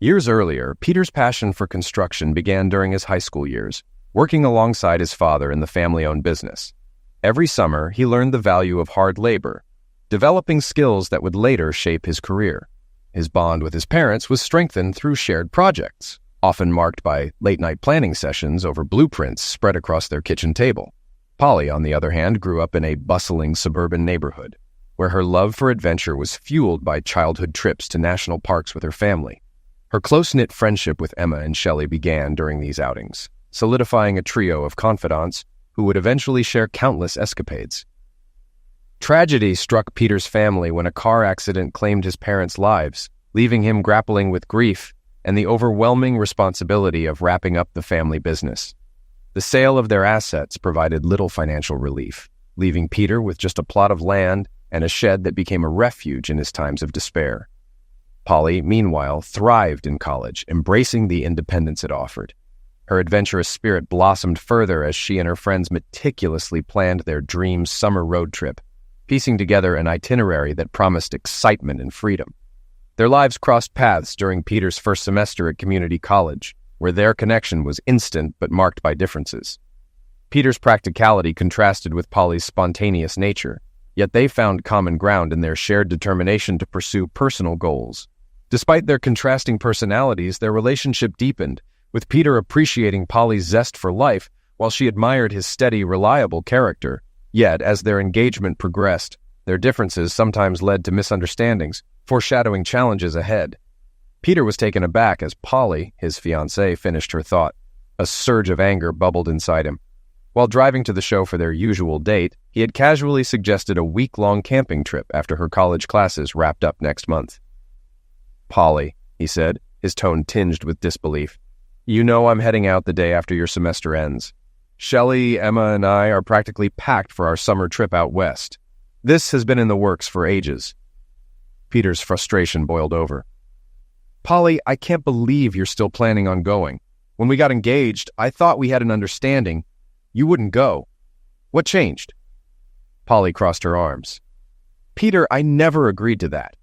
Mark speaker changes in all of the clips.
Speaker 1: Years earlier, Peter's passion for construction began during his high school years, working alongside his father in the family-owned business. Every summer, he learned the value of hard labor, developing skills that would later shape his career. His bond with his parents was strengthened through shared projects, often marked by late-night planning sessions over blueprints spread across their kitchen table. Polly, on the other hand, grew up in a bustling suburban neighborhood, where her love for adventure was fueled by childhood trips to national parks with her family. Her close-knit friendship with Emma and Shelley began during these outings, solidifying a trio of confidants who would eventually share countless escapades. Tragedy struck Peter's family when a car accident claimed his parents' lives, leaving him grappling with grief and the overwhelming responsibility of wrapping up the family business. The sale of their assets provided little financial relief, leaving Peter with just a plot of land and a shed that became a refuge in his times of despair. Polly, meanwhile, thrived in college, embracing the independence it offered. Her adventurous spirit blossomed further as she and her friends meticulously planned their dream summer road trip, piecing together an itinerary that promised excitement and freedom. Their lives crossed paths during Peter's first semester at community college, where their connection was instant but marked by differences. Peter's practicality contrasted with Polly's spontaneous nature, yet they found common ground in their shared determination to pursue personal goals. Despite their contrasting personalities, their relationship deepened, with Peter appreciating Polly's zest for life while she admired his steady, reliable character. Yet, as their engagement progressed, their differences sometimes led to misunderstandings, foreshadowing challenges ahead. Peter was taken aback as Polly, his fiancée, finished her thought. A surge of anger bubbled inside him. While driving to the show for their usual date, he had casually suggested a week-long camping trip after her college classes wrapped up next month. "Polly," he said, his tone tinged with disbelief, "you know I'm heading out the day after your semester ends. Shelley, Emma, and I are practically packed for our summer trip out west. This has been in the works for ages." Peter's frustration boiled over. "Polly, I can't believe you're still planning on going. When we got engaged, I thought we had an understanding. You wouldn't go. What changed?" Polly crossed her arms. "Peter, I never agreed to that.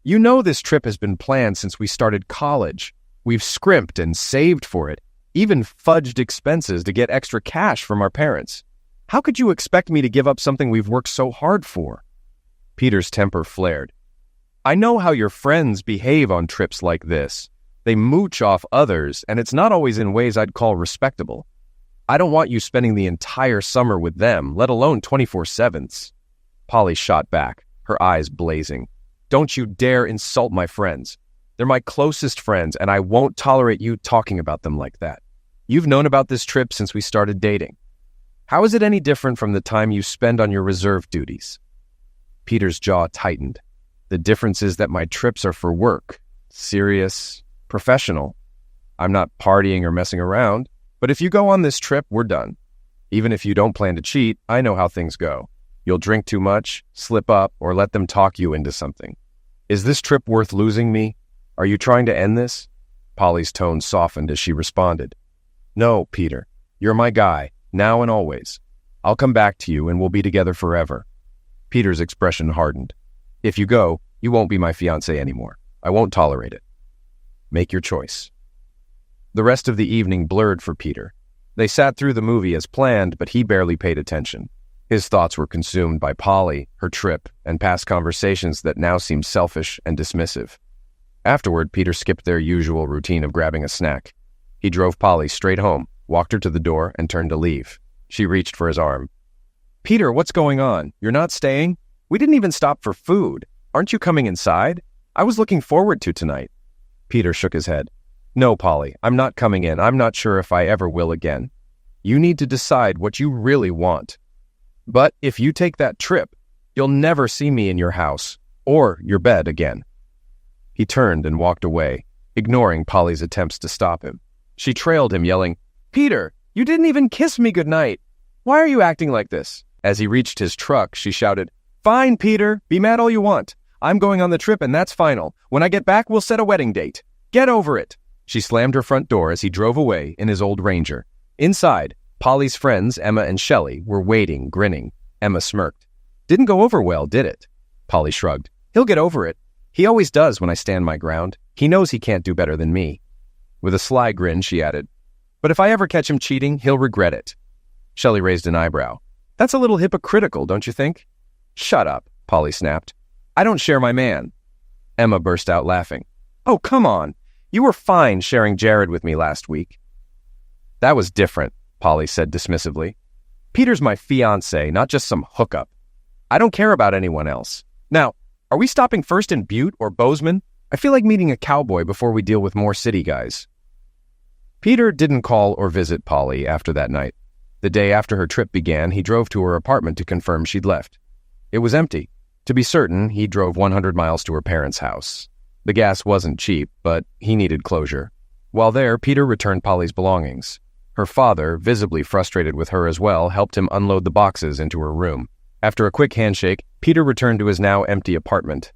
Speaker 1: You know this trip has been planned since we started college. We've scrimped and saved for it, even fudged expenses to get extra cash from our parents. How could you expect me to give up something we've worked so hard for?" Peter's temper flared. "I know how your friends behave on trips like this. They mooch off others, and it's not always in ways I'd call respectable. I don't want you spending the entire summer with them, let alone 24/7s. Polly shot back, her eyes blazing. "Don't you dare insult my friends. They're my closest friends, and I won't tolerate you talking about them like that. You've known about this trip since we started dating. How is it any different from the time you spend on your reserve duties?" Peter's jaw tightened. "The difference is that my trips are for work, serious, professional. I'm not partying or messing around, but if you go on this trip, we're done. Even if you don't plan to cheat, I know how things go. You'll drink too much, slip up, or let them talk you into something. Is this trip worth losing me? Are you trying to end this?" Polly's tone softened as she responded. "No, Peter. You're my guy, now and always. I'll come back to you and we'll be together forever." Peter's expression hardened. "If you go, you won't be my fiancé anymore. I won't tolerate it. Make your choice." The rest of the evening blurred for Peter. They sat through the movie as planned, but he barely paid attention. His thoughts were consumed by Polly, her trip, and past conversations that now seemed selfish and dismissive. Afterward, Peter skipped their usual routine of grabbing a snack. He drove Polly straight home, walked her to the door, and turned to leave. She reached for his arm. "Peter, what's going on? You're not staying? We didn't even stop for food. Aren't you coming inside? I was looking forward to tonight." Peter shook his head. "No, Polly, I'm not coming in. I'm not sure if I ever will again. You need to decide what you really want. But if you take that trip, you'll never see me in your house or your bed again." He turned and walked away, ignoring Polly's attempts to stop him. She trailed him, yelling, "Peter, you didn't even kiss me goodnight. Why are you acting like this?" As he reached his truck, she shouted, "Fine, Peter, be mad all you want. I'm going on the trip and that's final. When I get back, we'll set a wedding date. Get over it." She slammed her front door as he drove away in his old Ranger. Inside, Polly's friends, Emma and Shelley, were waiting, grinning. Emma smirked. "Didn't go over well, did it?" Polly shrugged. "He'll get over it. He always does when I stand my ground. He knows he can't do better than me." With a sly grin, she added, "But if I ever catch him cheating, he'll regret it." Shelley raised an eyebrow. "That's a little hypocritical, don't you think?" "Shut up," Polly snapped. "I don't share my man." Emma burst out laughing. "Oh, come on. You were fine sharing Jared with me last week." "That was different," Polly said dismissively. "Peter's my fiancé, not just some hookup. I don't care about anyone else. Now, are we stopping first in Butte or Bozeman? I feel like meeting a cowboy before we deal with more city guys." Peter didn't call or visit Polly after that night. The day after her trip began, he drove to her apartment to confirm she'd left. It was empty. To be certain, he drove 100 miles to her parents' house. The gas wasn't cheap, but he needed closure. While there, Peter returned Polly's belongings. Her father, visibly frustrated with her as well, helped him unload the boxes into her room. After a quick handshake, Peter returned to his now empty apartment.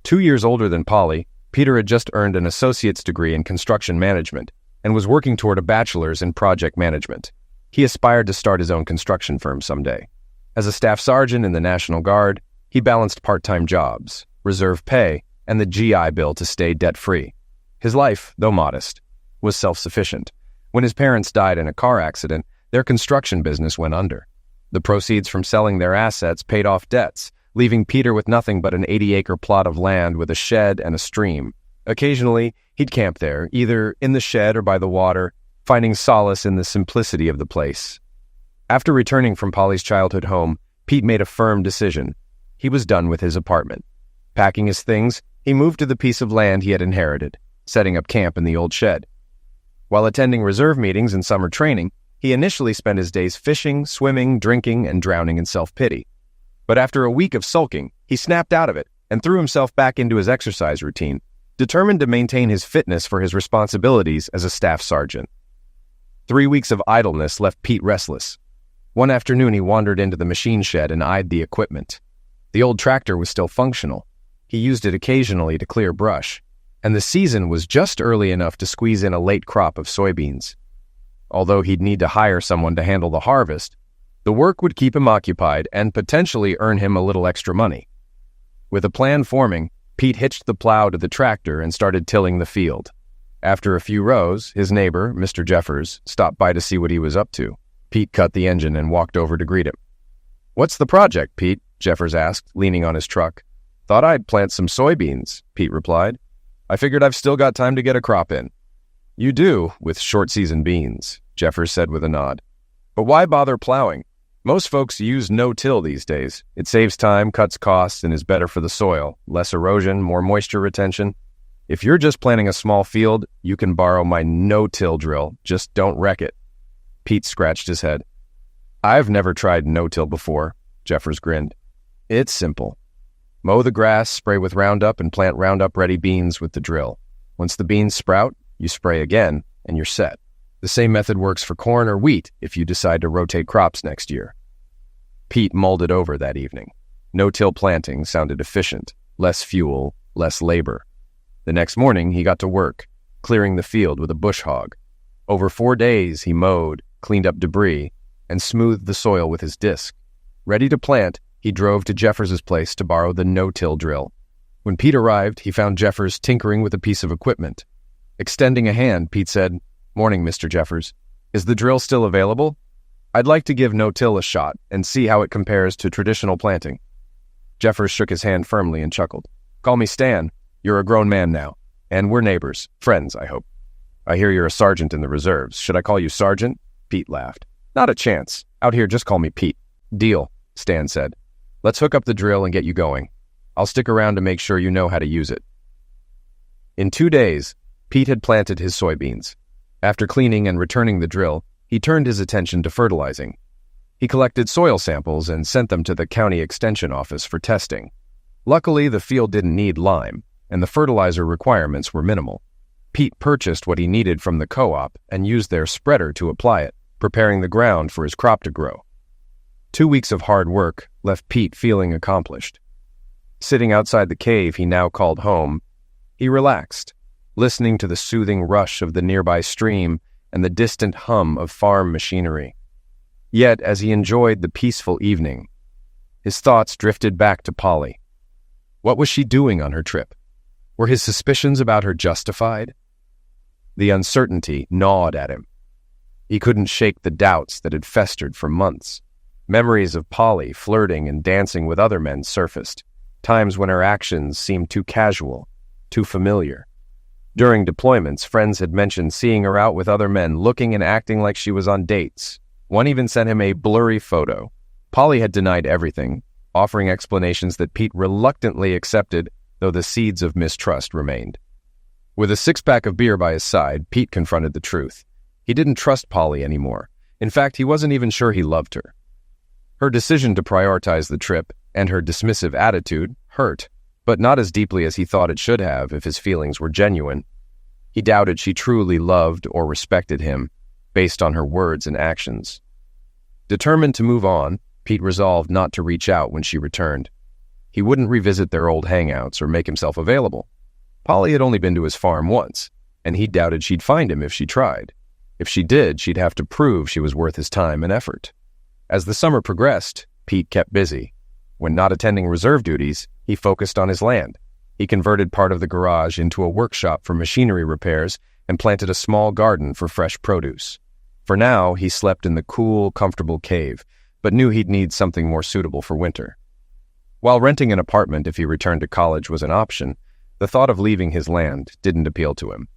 Speaker 1: 2 years older than Polly, Peter had just earned an associate's degree in construction management and was working toward a bachelor's in project management. He aspired to start his own construction firm someday. As a staff sergeant in the National Guard, he balanced part-time jobs, reserve pay, and the GI Bill to stay debt-free. His life, though modest, was self-sufficient. When his parents died in a car accident, their construction business went under. The proceeds from selling their assets paid off debts, leaving Peter with nothing but an 80-acre plot of land with a shed and a stream. Occasionally, he'd camp there, either in the shed or by the water, finding solace in the simplicity of the place. After returning from Polly's childhood home, Pete made a firm decision. He was done with his apartment. Packing his things, he moved to the piece of land he had inherited, setting up camp in the old shed. While attending reserve meetings and summer training, he initially spent his days fishing, swimming, drinking, and drowning in self-pity. But after a week of sulking, he snapped out of it and threw himself back into his exercise routine, determined to maintain his fitness for his responsibilities as a staff sergeant. 3 weeks of idleness left Pete restless. One afternoon, he wandered into the machine shed and eyed the equipment. The old tractor was still functional. He used it occasionally to clear brush, and the season was just early enough to squeeze in a late crop of soybeans. Although he'd need to hire someone to handle the harvest, the work would keep him occupied and potentially earn him a little extra money. With a plan forming, Pete hitched the plow to the tractor and started tilling the field. After a few rows, his neighbor, Mr. Jeffers, stopped by to see what he was up to. Pete cut the engine and walked over to greet him. "What's the project, Pete?" Jeffers asked, leaning on his truck. "Thought I'd plant some soybeans," Pete replied. "I figured I've still got time to get a crop in." "You do, with short-season beans," Jeffers said with a nod. "But why bother plowing? Most folks use no-till these days. It saves time, cuts costs, and is better for the soil. Less erosion, more moisture retention. If you're just planting a small field, you can borrow my no-till drill. Just don't wreck it." Pete scratched his head. "I've never tried no-till before," Jeffers grinned. "It's simple. Mow the grass, spray with Roundup, and plant Roundup-ready beans with the drill. Once the beans sprout, you spray again, and you're set. The same method works for corn or wheat if you decide to rotate crops next year." Pete mulled it over that evening. No-till planting sounded efficient, less fuel, less labor. The next morning, he got to work, clearing the field with a bush hog. Over 4 days, he mowed, cleaned up debris, and smoothed the soil with his disc. Ready to plant, he drove to Jeffers' place to borrow the no-till drill. When Pete arrived, he found Jeffers tinkering with a piece of equipment. Extending a hand, Pete said, "Morning, Mr. Jeffers. Is the drill still available? I'd like to give no-till a shot and see how it compares to traditional planting." Jeffers shook his hand firmly and chuckled. "Call me Stan. You're a grown man now. And we're neighbors. Friends, I hope. I hear you're a sergeant in the reserves. Should I call you Sergeant?" Pete laughed. "Not a chance. Out here, just call me Pete." "Deal," Stan said. "Let's hook up the drill and get you going. I'll stick around to make sure you know how to use it." In 2 days, Pete had planted his soybeans. After cleaning and returning the drill, he turned his attention to fertilizing. He collected soil samples and sent them to the county extension office for testing. Luckily, the field didn't need lime, and the fertilizer requirements were minimal. Pete purchased what he needed from the co-op and used their spreader to apply it, preparing the ground for his crop to grow. 2 weeks of hard work left Pete feeling accomplished. Sitting outside the cave he now called home, he relaxed, listening to the soothing rush of the nearby stream and the distant hum of farm machinery. Yet, as he enjoyed the peaceful evening, his thoughts drifted back to Polly. What was she doing on her trip? Were his suspicions about her justified? The uncertainty gnawed at him. He couldn't shake the doubts that had festered for months. Memories of Polly flirting and dancing with other men surfaced, times when her actions seemed too casual, too familiar. During deployments, friends had mentioned seeing her out with other men, looking and acting like she was on dates. One even sent him a blurry photo. Polly had denied everything, offering explanations that Pete reluctantly accepted, though the seeds of mistrust remained. With a six-pack of beer by his side, Pete confronted the truth. He didn't trust Polly anymore. In fact, he wasn't even sure he loved her. Her decision to prioritize the trip and her dismissive attitude hurt, but not as deeply as he thought it should have if his feelings were genuine. He doubted she truly loved or respected him, based on her words and actions. Determined to move on, Pete resolved not to reach out when she returned. He wouldn't revisit their old hangouts or make himself available. Polly had only been to his farm once, and he doubted she'd find him if she tried. If she did, she'd have to prove she was worth his time and effort. As the summer progressed, Pete kept busy. When not attending reserve duties, he focused on his land. He converted part of the garage into a workshop for machinery repairs and planted a small garden for fresh produce. For now, he slept in the cool, comfortable cave, but knew he'd need something more suitable for winter. While renting an apartment if he returned to college was an option, the thought of leaving his land didn't appeal to him.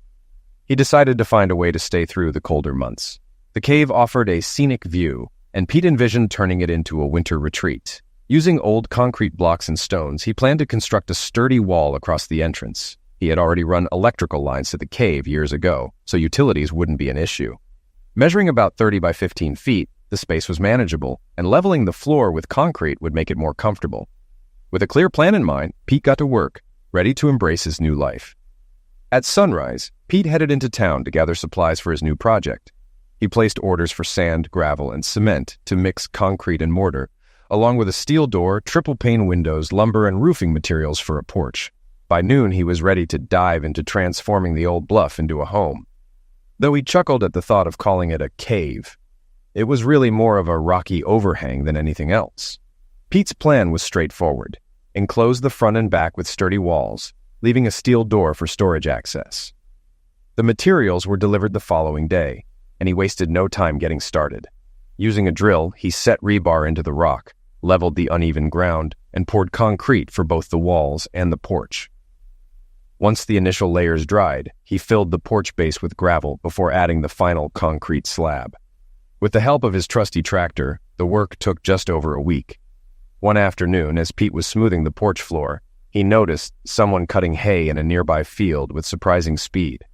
Speaker 1: He decided to find a way to stay through the colder months. The cave offered a scenic view, and Pete envisioned turning it into a winter retreat. Using old concrete blocks and stones, he planned to construct a sturdy wall across the entrance. He had already run electrical lines to the cave years ago, so utilities wouldn't be an issue. Measuring about 30 by 15 feet, the space was manageable, and leveling the floor with concrete would make it more comfortable. With a clear plan in mind, Pete got to work, ready to embrace his new life. At sunrise, Pete headed into town to gather supplies for his new project. He placed orders for sand, gravel, and cement to mix concrete and mortar, along with a steel door, triple-pane windows, lumber, and roofing materials for a porch. By noon, he was ready to dive into transforming the old bluff into a home. Though he chuckled at the thought of calling it a cave, it was really more of a rocky overhang than anything else. Pete's plan was straightforward. Enclose the front and back with sturdy walls, leaving a steel door for storage access. The materials were delivered the following day, and he wasted no time getting started. Using a drill, he set rebar into the rock, leveled the uneven ground, and poured concrete for both the walls and the porch. Once the initial layers dried, he filled the porch base with gravel before adding the final concrete slab. With the help of his trusty tractor, the work took just over a week. One afternoon, as Pete was smoothing the porch floor, he noticed someone cutting hay in a nearby field with surprising speed.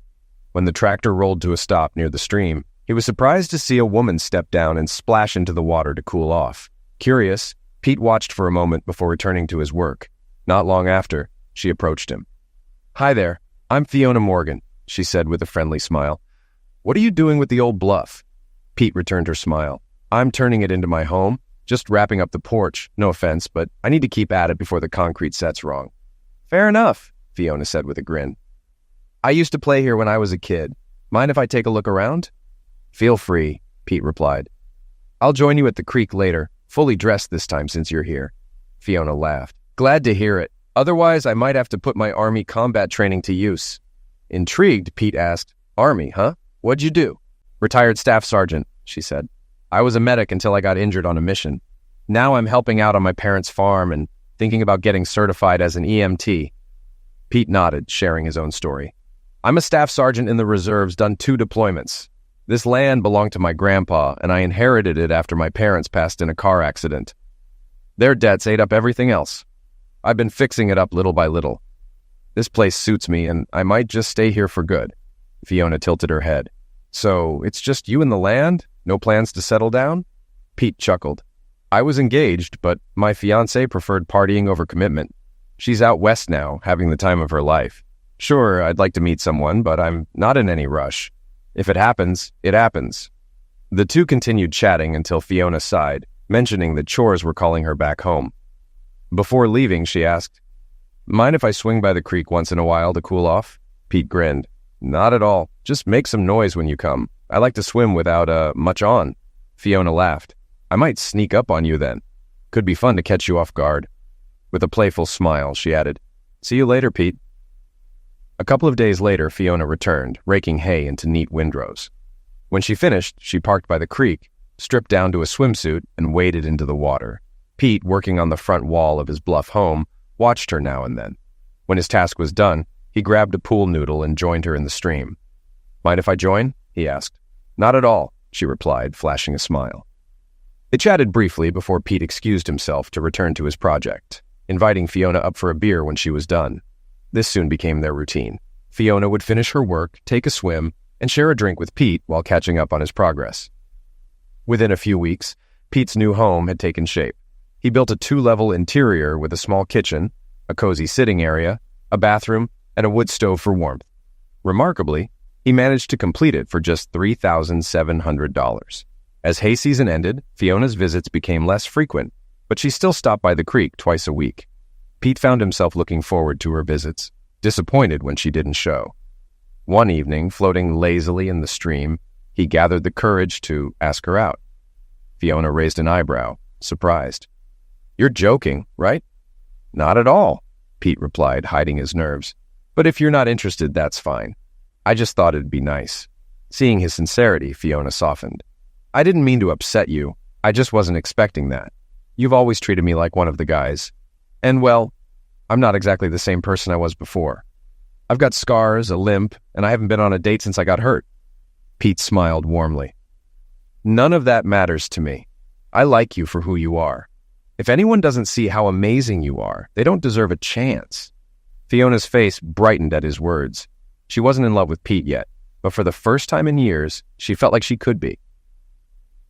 Speaker 1: When the tractor rolled to a stop near the stream, he was surprised to see a woman step down and splash into the water to cool off. Curious, Pete watched for a moment before returning to his work. Not long after, she approached him. "Hi there, I'm Fiona Morgan," she said with a friendly smile. "What are you doing with the old bluff?" Pete returned her smile. "I'm turning it into my home. Just wrapping up the porch, no offense, but I need to keep at it before the concrete sets wrong." "Fair enough," Fiona said with a grin. "I used to play here when I was a kid. Mind if I take a look around?" "Feel free," Pete replied. "I'll join you at the creek later, fully dressed this time since you're here." Fiona laughed. "Glad to hear it. Otherwise, I might have to put my Army combat training to use." Intrigued, Pete asked, "Army, huh? What'd you do?" "Retired staff sergeant," she said. "I was a medic until I got injured on a mission. Now I'm helping out on my parents' farm and thinking about getting certified as an EMT." Pete nodded, sharing his own story. "I'm a staff sergeant in the reserves, done 2 deployments. This land belonged to my grandpa, and I inherited it after my parents passed in a car accident. Their debts ate up everything else. I've been fixing it up little by little. This place suits me, and I might just stay here for good." Fiona tilted her head. "So it's just you and the land? No plans to settle down?" Pete chuckled. "I was engaged, but my fiancée preferred partying over commitment. She's out west now, having the time of her life. Sure, I'd like to meet someone, but I'm not in any rush. If it happens, it happens." The two continued chatting until Fiona sighed, mentioning that chores were calling her back home. Before leaving, she asked, "Mind if I swing by the creek once in a while to cool off?" Pete grinned. "Not at all. Just make some noise when you come. I like to swim without much on." Fiona laughed. "I might sneak up on you then. Could be fun to catch you off guard." With a playful smile, she added, "See you later, Pete." A couple of days later, Fiona returned, raking hay into neat windrows. When she finished, she parked by the creek, stripped down to a swimsuit, and waded into the water. Pete, working on the front wall of his bluff home, watched her now and then. When his task was done, he grabbed a pool noodle and joined her in the stream. "Mind if I join?" he asked. "Not at all," she replied, flashing a smile. They chatted briefly before Pete excused himself to return to his project, inviting Fiona up for a beer when she was done. This soon became their routine. Fiona would finish her work, take a swim, and share a drink with Pete while catching up on his progress. Within a few weeks, Pete's new home had taken shape. He built a 2-level interior with a small kitchen, a cozy sitting area, a bathroom, and a wood stove for warmth. Remarkably, he managed to complete it for just $3,700. As hay season ended, Fiona's visits became less frequent, but she still stopped by the creek twice a week. Pete found himself looking forward to her visits, disappointed when she didn't show. One evening, floating lazily in the stream, he gathered the courage to ask her out. Fiona raised an eyebrow, surprised. "You're joking, right?" "Not at all," Pete replied, hiding his nerves. "But if you're not interested, that's fine. I just thought it'd be nice." Seeing his sincerity, Fiona softened. "I didn't mean to upset you. I just wasn't expecting that. You've always treated me like one of the guys. And, well, I'm not exactly the same person I was before. I've got scars, a limp, and I haven't been on a date since I got hurt." Pete smiled warmly. "None of that matters to me. I like you for who you are. If anyone doesn't see how amazing you are, they don't deserve a chance." Fiona's face brightened at his words. She wasn't in love with Pete yet, but for the first time in years, she felt like she could be.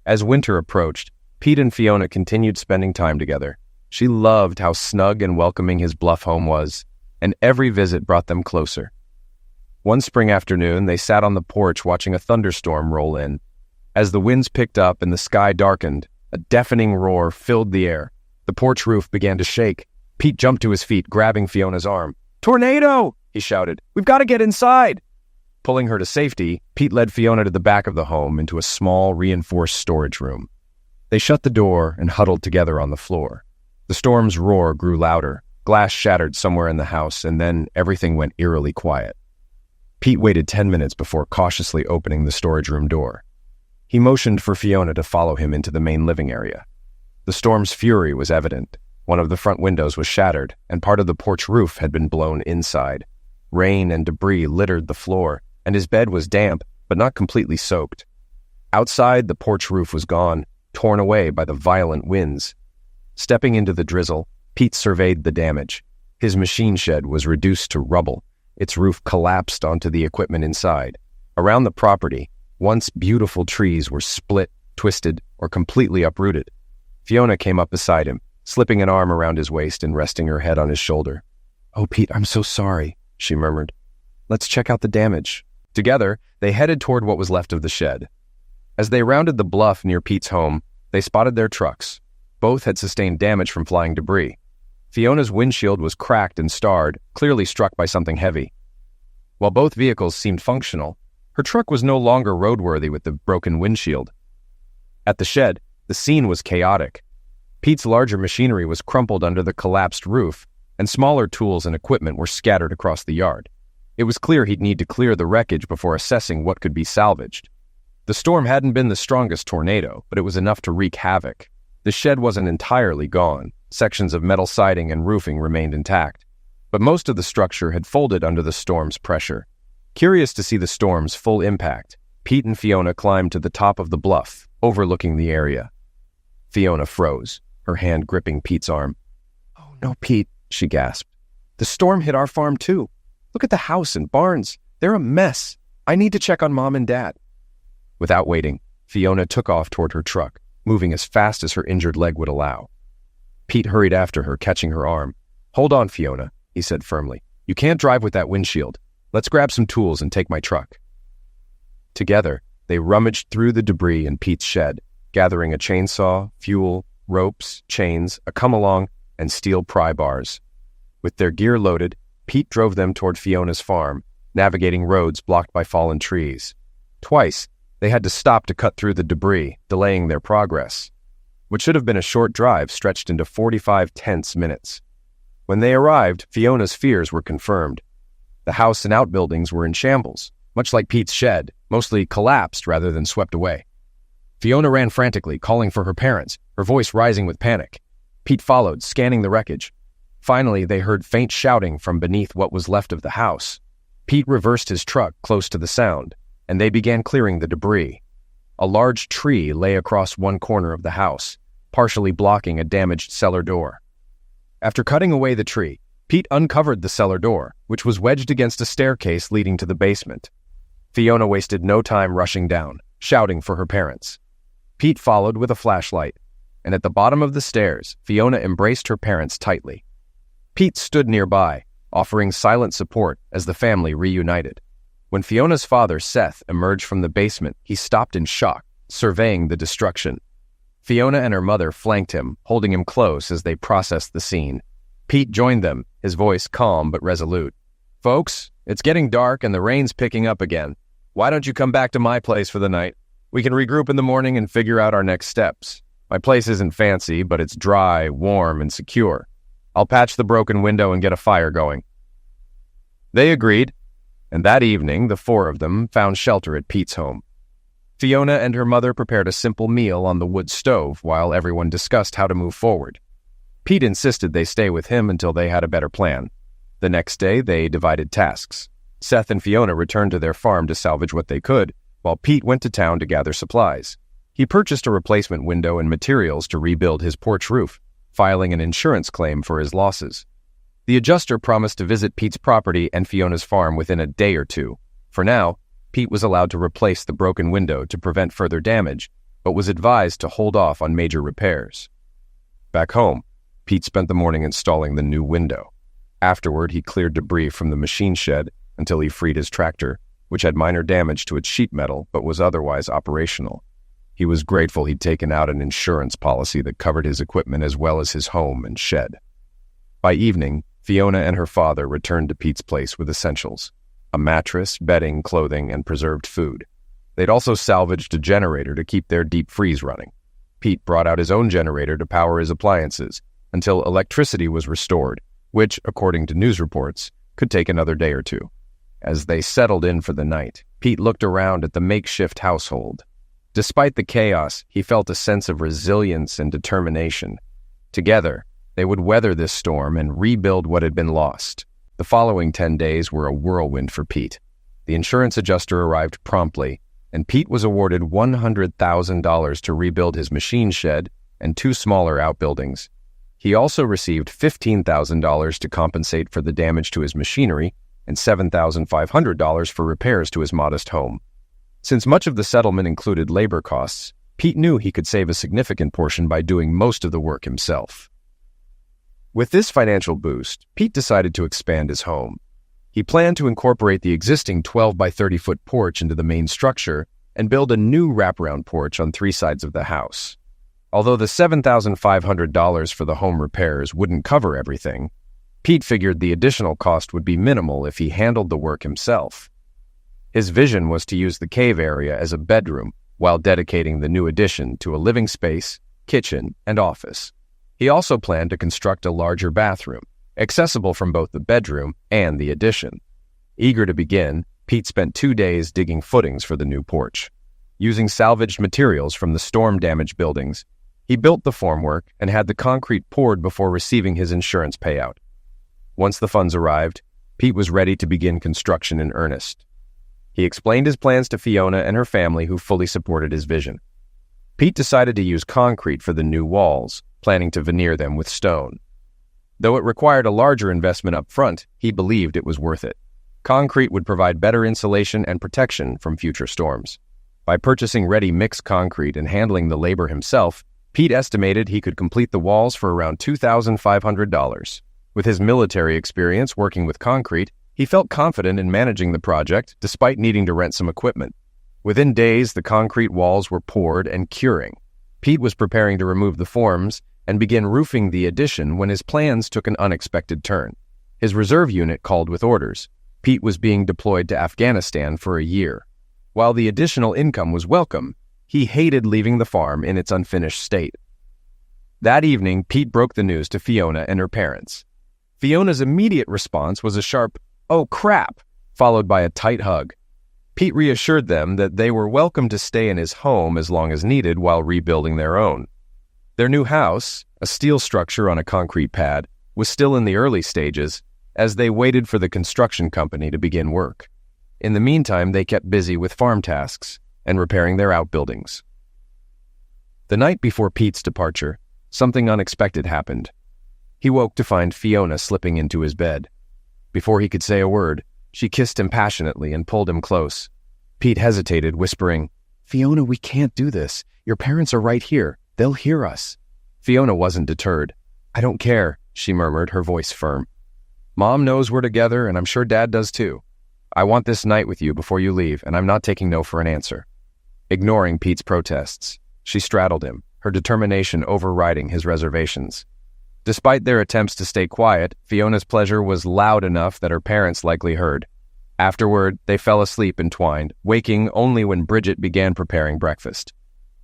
Speaker 1: As winter approached, Pete and Fiona continued spending time together. She loved how snug and welcoming his bluff home was, and every visit brought them closer. One spring afternoon, they sat on the porch watching a thunderstorm roll in. As the winds picked up and the sky darkened, a deafening roar filled the air. The porch roof began to shake. Pete jumped to his feet, grabbing Fiona's arm. "Tornado!" he shouted. "We've got to get inside!" Pulling her to safety, Pete led Fiona to the back of the home into a small, reinforced storage room. They shut the door and huddled together on the floor. The storm's roar grew louder. Glass shattered somewhere in the house, and then everything went eerily quiet. Pete waited 10 minutes before cautiously opening the storage room door. He motioned for Fiona to follow him into the main living area. The storm's fury was evident. One of the front windows was shattered, and part of the porch roof had been blown inside. Rain and debris littered the floor, and his bed was damp, but not completely soaked. Outside, the porch roof was gone, torn away by the violent winds. Stepping into the drizzle, Pete surveyed the damage. His machine shed was reduced to rubble. Its roof collapsed onto the equipment inside. Around the property, once beautiful trees were split, twisted, or completely uprooted. Fiona came up beside him, slipping an arm around his waist and resting her head on his shoulder. "Oh, Pete, I'm so sorry," she murmured. "Let's check out the damage." Together, they headed toward what was left of the shed. As they rounded the bluff near Pete's home, they spotted their trucks. Both had sustained damage from flying debris. Fiona's windshield was cracked and starred, clearly struck by something heavy. While both vehicles seemed functional, her truck was no longer roadworthy with the broken windshield. At the shed, the scene was chaotic. Pete's larger machinery was crumpled under the collapsed roof, and smaller tools and equipment were scattered across the yard. It was clear he'd need to clear the wreckage before assessing what could be salvaged. The storm hadn't been the strongest tornado, but it was enough to wreak havoc. The shed wasn't entirely gone. Sections of metal siding and roofing remained intact, but most of the structure had folded under the storm's pressure. Curious to see the storm's full impact, Pete and Fiona climbed to the top of the bluff, overlooking the area. Fiona froze, her hand gripping Pete's arm. "Oh no, Pete," she gasped. "The storm hit our farm too. Look at the house and barns. They're a mess. I need to check on Mom and Dad." Without waiting, Fiona took off toward her truck, moving as fast as her injured leg would allow. Pete hurried after her, catching her arm. "Hold on, Fiona," he said firmly. "You can't drive with that windshield. Let's grab some tools and take my truck." Together, they rummaged through the debris in Pete's shed, gathering a chainsaw, fuel, ropes, chains, a come-along, and steel pry bars. With their gear loaded, Pete drove them toward Fiona's farm, navigating roads blocked by fallen trees. Twice, they had to stop to cut through the debris, delaying their progress. What should have been a short drive stretched into 45 tense minutes. When they arrived, Fiona's fears were confirmed. The house and outbuildings were in shambles, much like Pete's shed, mostly collapsed rather than swept away. Fiona ran frantically, calling for her parents, her voice rising with panic. Pete followed, scanning the wreckage. Finally, they heard faint shouting from beneath what was left of the house. Pete reversed his truck close to the sound, and they began clearing the debris. A large tree lay across one corner of the house, partially blocking a damaged cellar door. After cutting away the tree, Pete uncovered the cellar door, which was wedged against a staircase leading to the basement. Fiona wasted no time rushing down, shouting for her parents. Pete followed with a flashlight, and at the bottom of the stairs, Fiona embraced her parents tightly. Pete stood nearby, offering silent support as the family reunited. When Fiona's father, Seth, emerged from the basement, he stopped in shock, surveying the destruction. Fiona and her mother flanked him, holding him close as they processed the scene. Pete joined them, his voice calm but resolute. "Folks, it's getting dark and the rain's picking up again. Why don't you come back to my place for the night? We can regroup in the morning and figure out our next steps. My place isn't fancy, but it's dry, warm, and secure. I'll patch the broken window and get a fire going." They agreed, and that evening the four of them found shelter at Pete's home. Fiona and her mother prepared a simple meal on the wood stove while everyone discussed how to move forward. Pete insisted they stay with him until they had a better plan. The next day, they divided tasks. Seth and Fiona returned to their farm to salvage what they could, while Pete went to town to gather supplies. He purchased a replacement window and materials to rebuild his porch roof, filing an insurance claim for his losses. The adjuster promised to visit Pete's property and Fiona's farm within a day or two. For now, Pete was allowed to replace the broken window to prevent further damage, but was advised to hold off on major repairs. Back home, Pete spent the morning installing the new window. Afterward, he cleared debris from the machine shed until he freed his tractor, which had minor damage to its sheet metal but was otherwise operational. He was grateful he'd taken out an insurance policy that covered his equipment as well as his home and shed. By evening, Fiona and her father returned to Pete's place with essentials: a mattress, bedding, clothing, and preserved food. They'd also salvaged a generator to keep their deep freeze running. Pete brought out his own generator to power his appliances until electricity was restored, which, according to news reports, could take another day or two. As they settled in for the night, Pete looked around at the makeshift household. Despite the chaos, he felt a sense of resilience and determination. Together, they would weather this storm and rebuild what had been lost. The following 10 days were a whirlwind for Pete. The insurance adjuster arrived promptly, and Pete was awarded $100,000 to rebuild his machine shed and 2 smaller outbuildings. He also received $15,000 to compensate for the damage to his machinery and $7,500 for repairs to his modest home. Since much of the settlement included labor costs, Pete knew he could save a significant portion by doing most of the work himself. With this financial boost, Pete decided to expand his home. He planned to incorporate the existing 12 by 30-foot porch into the main structure and build a new wraparound porch on 3 sides of the house. Although the $7,500 for the home repairs wouldn't cover everything, Pete figured the additional cost would be minimal if he handled the work himself. His vision was to use the cave area as a bedroom while dedicating the new addition to a living space, kitchen, and office. He also planned to construct a larger bathroom, accessible from both the bedroom and the addition. Eager to begin, Pete spent 2 days digging footings for the new porch. Using salvaged materials from the storm-damaged buildings, he built the formwork and had the concrete poured before receiving his insurance payout. Once the funds arrived, Pete was ready to begin construction in earnest. He explained his plans to Fiona and her family, who fully supported his vision. Pete decided to use concrete for the new walls, planning to veneer them with stone. Though it required a larger investment up front, he believed it was worth it. Concrete would provide better insulation and protection from future storms. By purchasing ready-mix concrete and handling the labor himself, Pete estimated he could complete the walls for around $2,500. With his military experience working with concrete, he felt confident in managing the project despite needing to rent some equipment. Within days, the concrete walls were poured and curing. Pete was preparing to remove the forms and begin roofing the addition when his plans took an unexpected turn. His reserve unit called with orders. Pete was being deployed to Afghanistan for a year. While the additional income was welcome, he hated leaving the farm in its unfinished state. That evening, Pete broke the news to Fiona and her parents. Fiona's immediate response was a sharp, "Oh, crap," followed by a tight hug. Pete reassured them that they were welcome to stay in his home as long as needed while rebuilding their own. Their new house, a steel structure on a concrete pad, was still in the early stages as they waited for the construction company to begin work. In the meantime, they kept busy with farm tasks and repairing their outbuildings. The night before Pete's departure, something unexpected happened. He woke to find Fiona slipping into his bed. Before he could say a word, she kissed him passionately and pulled him close. Pete hesitated, whispering, "Fiona, we can't do this. Your parents are right here. They'll hear us." Fiona wasn't deterred. "I don't care," she murmured, her voice firm. "Mom knows we're together, and I'm sure Dad does too. I want this night with you before you leave, and I'm not taking no for an answer." Ignoring Pete's protests, she straddled him, her determination overriding his reservations. Despite their attempts to stay quiet, Fiona's pleasure was loud enough that her parents likely heard. Afterward, they fell asleep entwined, waking only when Bridget began preparing breakfast.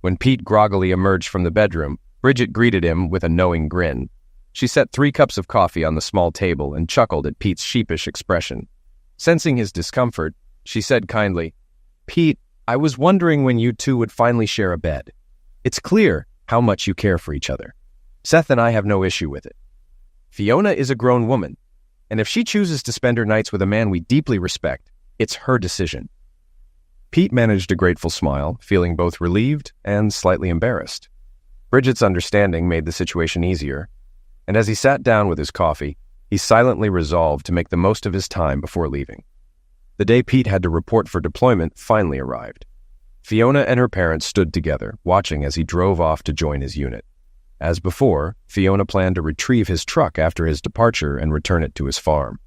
Speaker 1: When Pete groggily emerged from the bedroom, Bridget greeted him with a knowing grin. She set 3 cups of coffee on the small table and chuckled at Pete's sheepish expression. Sensing his discomfort, she said kindly, "Pete, I was wondering when you two would finally share a bed. It's clear how much you care for each other. Seth and I have no issue with it. Fiona is a grown woman, and if she chooses to spend her nights with a man we deeply respect, it's her decision." Pete managed a grateful smile, feeling both relieved and slightly embarrassed. Bridget's understanding made the situation easier, and as he sat down with his coffee, he silently resolved to make the most of his time before leaving. The day Pete had to report for deployment finally arrived. Fiona and her parents stood together, watching as he drove off to join his unit. As before, Fiona planned to retrieve his truck after his departure and return it to his farm.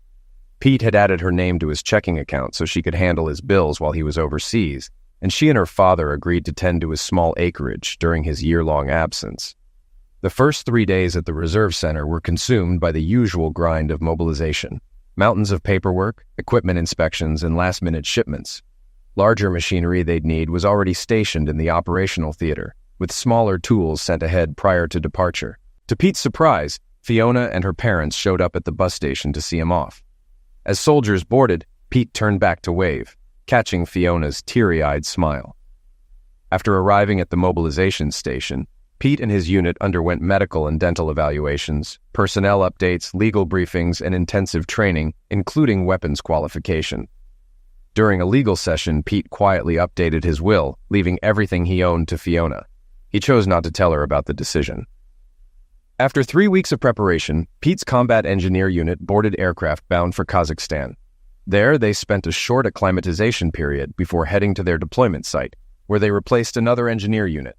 Speaker 1: Pete had added her name to his checking account so she could handle his bills while he was overseas, and she and her father agreed to tend to his small acreage during his year-long absence. The first 3 days at the Reserve Center were consumed by the usual grind of mobilization: mountains of paperwork, equipment inspections, and last-minute shipments. Larger machinery they'd need was already stationed in the operational theater, with smaller tools sent ahead prior to departure. To Pete's surprise, Fiona and her parents showed up at the bus station to see him off. As soldiers boarded, Pete turned back to wave, catching Fiona's teary-eyed smile. After arriving at the mobilization station, Pete and his unit underwent medical and dental evaluations, personnel updates, legal briefings, and intensive training, including weapons qualification. During a legal session, Pete quietly updated his will, leaving everything he owned to Fiona. He chose not to tell her about the decision. After 3 weeks of preparation, Pete's combat engineer unit boarded aircraft bound for Kazakhstan. There, they spent a short acclimatization period before heading to their deployment site, where they replaced another engineer unit.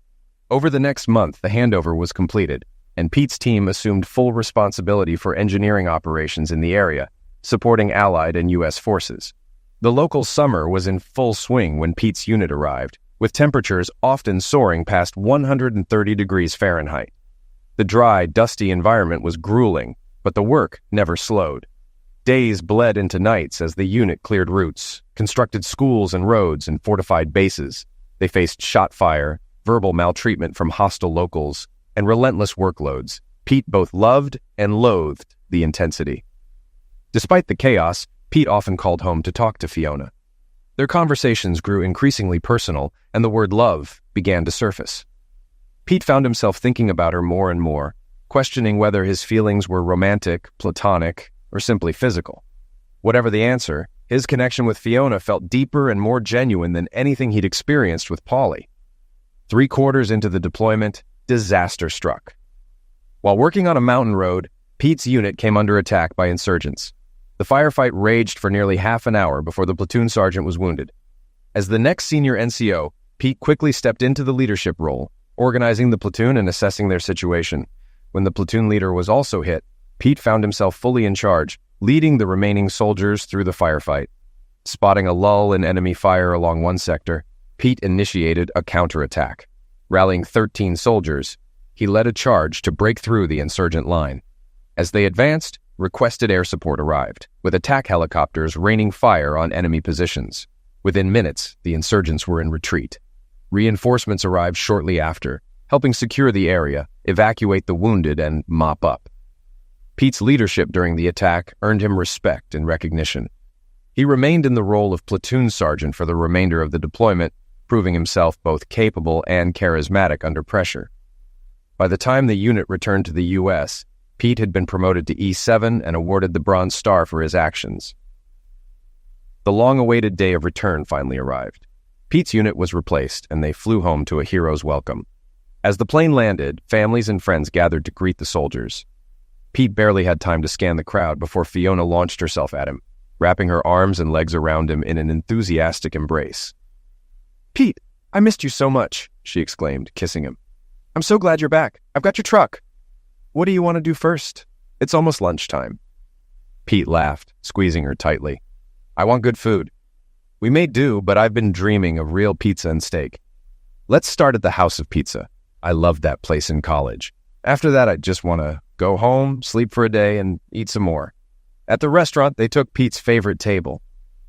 Speaker 1: Over the next month, the handover was completed, and Pete's team assumed full responsibility for engineering operations in the area, supporting Allied and U.S. forces. The local summer was in full swing when Pete's unit arrived, with temperatures often soaring past 130 degrees Fahrenheit. The dry, dusty environment was grueling, but the work never slowed. Days bled into nights as the unit cleared routes, constructed schools and roads, and fortified bases. They faced shot fire, verbal maltreatment from hostile locals, and relentless workloads. Pete both loved and loathed the intensity. Despite the chaos, Pete often called home to talk to Fiona. Their conversations grew increasingly personal, and the word love began to surface. Pete found himself thinking about her more and more, questioning whether his feelings were romantic, platonic, or simply physical. Whatever the answer, his connection with Fiona felt deeper and more genuine than anything he'd experienced with Polly. 3 quarters into the deployment, disaster struck. While working on a mountain road, Pete's unit came under attack by insurgents. The firefight raged for nearly half an hour before the platoon sergeant was wounded. As the next senior NCO, Pete quickly stepped into the leadership role, organizing the platoon and assessing their situation. When the platoon leader was also hit, Pete found himself fully in charge, leading the remaining soldiers through the firefight. Spotting a lull in enemy fire along one sector, Pete initiated a counterattack. Rallying 13 soldiers, he led a charge to break through the insurgent line. As they advanced, requested air support arrived, with attack helicopters raining fire on enemy positions. Within minutes, the insurgents were in retreat. Reinforcements arrived shortly after, helping secure the area, evacuate the wounded, and mop up. Pete's leadership during the attack earned him respect and recognition. He remained in the role of platoon sergeant for the remainder of the deployment, proving himself both capable and charismatic under pressure. By the time the unit returned to the U.S., Pete had been promoted to E7 and awarded the Bronze Star for his actions. The long-awaited day of return finally arrived. Pete's unit was replaced, and they flew home to a hero's welcome. As the plane landed, families and friends gathered to greet the soldiers. Pete barely had time to scan the crowd before Fiona launched herself at him, wrapping her arms and legs around him in an enthusiastic embrace. "Pete, I missed you so much," she exclaimed, kissing him. "I'm so glad you're back. I've got your truck. What do you want to do first? It's almost lunchtime." Pete laughed, squeezing her tightly. "I want good food. We may do, but I've been dreaming of real pizza and steak. Let's start at the House of Pizza. I loved that place in college. After that, I just want to go home, sleep for a day, and eat some more." At the restaurant, they took Pete's favorite table.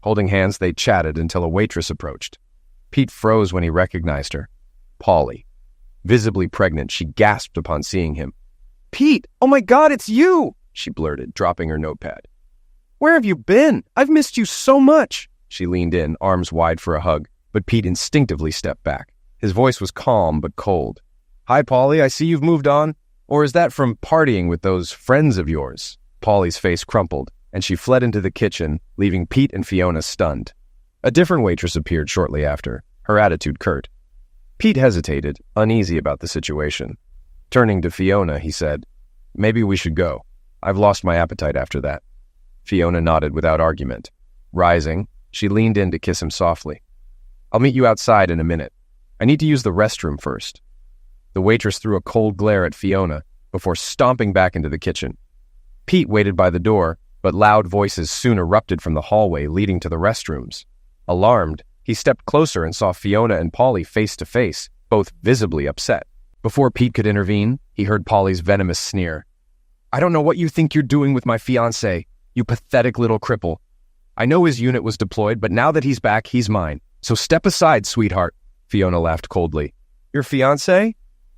Speaker 1: Holding hands, they chatted until a waitress approached. Pete froze when he recognized her. Polly. Visibly pregnant, she gasped upon seeing him. "Pete, oh my God, it's you!" she blurted, dropping her notepad. "Where have you been? I've missed you so much." She leaned in, arms wide for a hug, but Pete instinctively stepped back. His voice was calm but cold. "Hi, Polly, I see you've moved on. Or is that from partying with those friends of yours?" Polly's face crumpled, and she fled into the kitchen, leaving Pete and Fiona stunned. A different waitress appeared shortly after, her attitude curt. Pete hesitated, uneasy about the situation. Turning to Fiona, he said, "Maybe we should go. I've lost my appetite after that." Fiona nodded without argument. Rising, she leaned in to kiss him softly. "I'll meet you outside in a minute. I need to use the restroom first." The waitress threw a cold glare at Fiona before stomping back into the kitchen. Pete waited by the door, but loud voices soon erupted from the hallway leading to the restrooms. Alarmed, he stepped closer and saw Fiona and Polly face to face, both visibly upset. Before Pete could intervene, he heard Polly's venomous sneer. "I don't know what you think you're doing with my fiancé, you pathetic little cripple. I know his unit was deployed, but now that he's back, he's mine. So step aside, sweetheart." Fiona laughed coldly. "Your fiancé?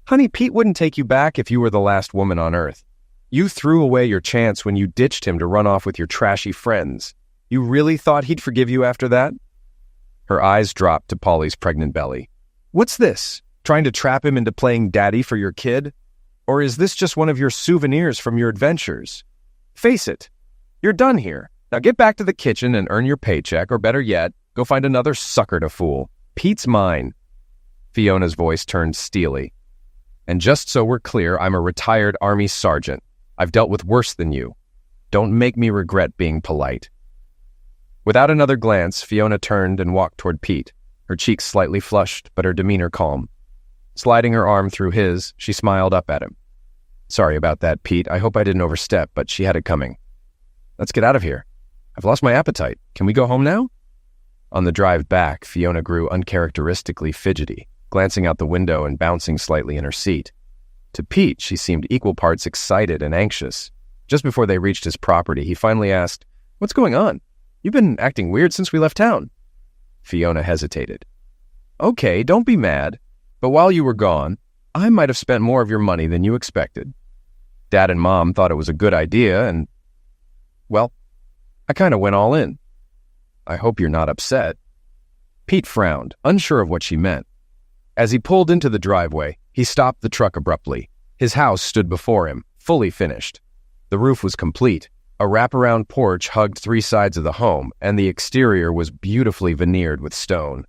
Speaker 1: Honey, Pete wouldn't take you back if you were the last woman on Earth. You threw away your chance when you ditched him to run off with your trashy friends. You really thought he'd forgive you after that?" Her eyes dropped to Polly's pregnant belly. "What's this? Trying to trap him into playing daddy for your kid? Or is this just one of your souvenirs from your adventures? Face it, you're done here. Now get back to the kitchen and earn your paycheck, or better yet, go find another sucker to fool. Pete's mine." Fiona's voice turned steely. "And just so we're clear, I'm a retired Army sergeant. I've dealt with worse than you. Don't make me regret being polite." Without another glance, Fiona turned and walked toward Pete, her cheeks slightly flushed, but her demeanor calm. Sliding her arm through his, she smiled up at him. "Sorry about that, Pete. I hope I didn't overstep, but she had it coming. Let's get out of here. I've lost my appetite. Can we go home now?" On the drive back, Fiona grew uncharacteristically fidgety, glancing out the window and bouncing slightly in her seat. To Pete, she seemed equal parts excited and anxious. Just before they reached his property, he finally asked, "What's going on? You've been acting weird since we left town." Fiona hesitated. "Okay, don't be mad. But while you were gone, I might have spent more of your money than you expected. Dad and Mom thought it was a good idea, and, well, I kind of went all in. I hope you're not upset." Pete frowned, unsure of what she meant. As he pulled into the driveway, he stopped the truck abruptly. His house stood before him, fully finished. The roof was complete. A wraparound porch hugged 3 sides of the home, and the exterior was beautifully veneered with stone.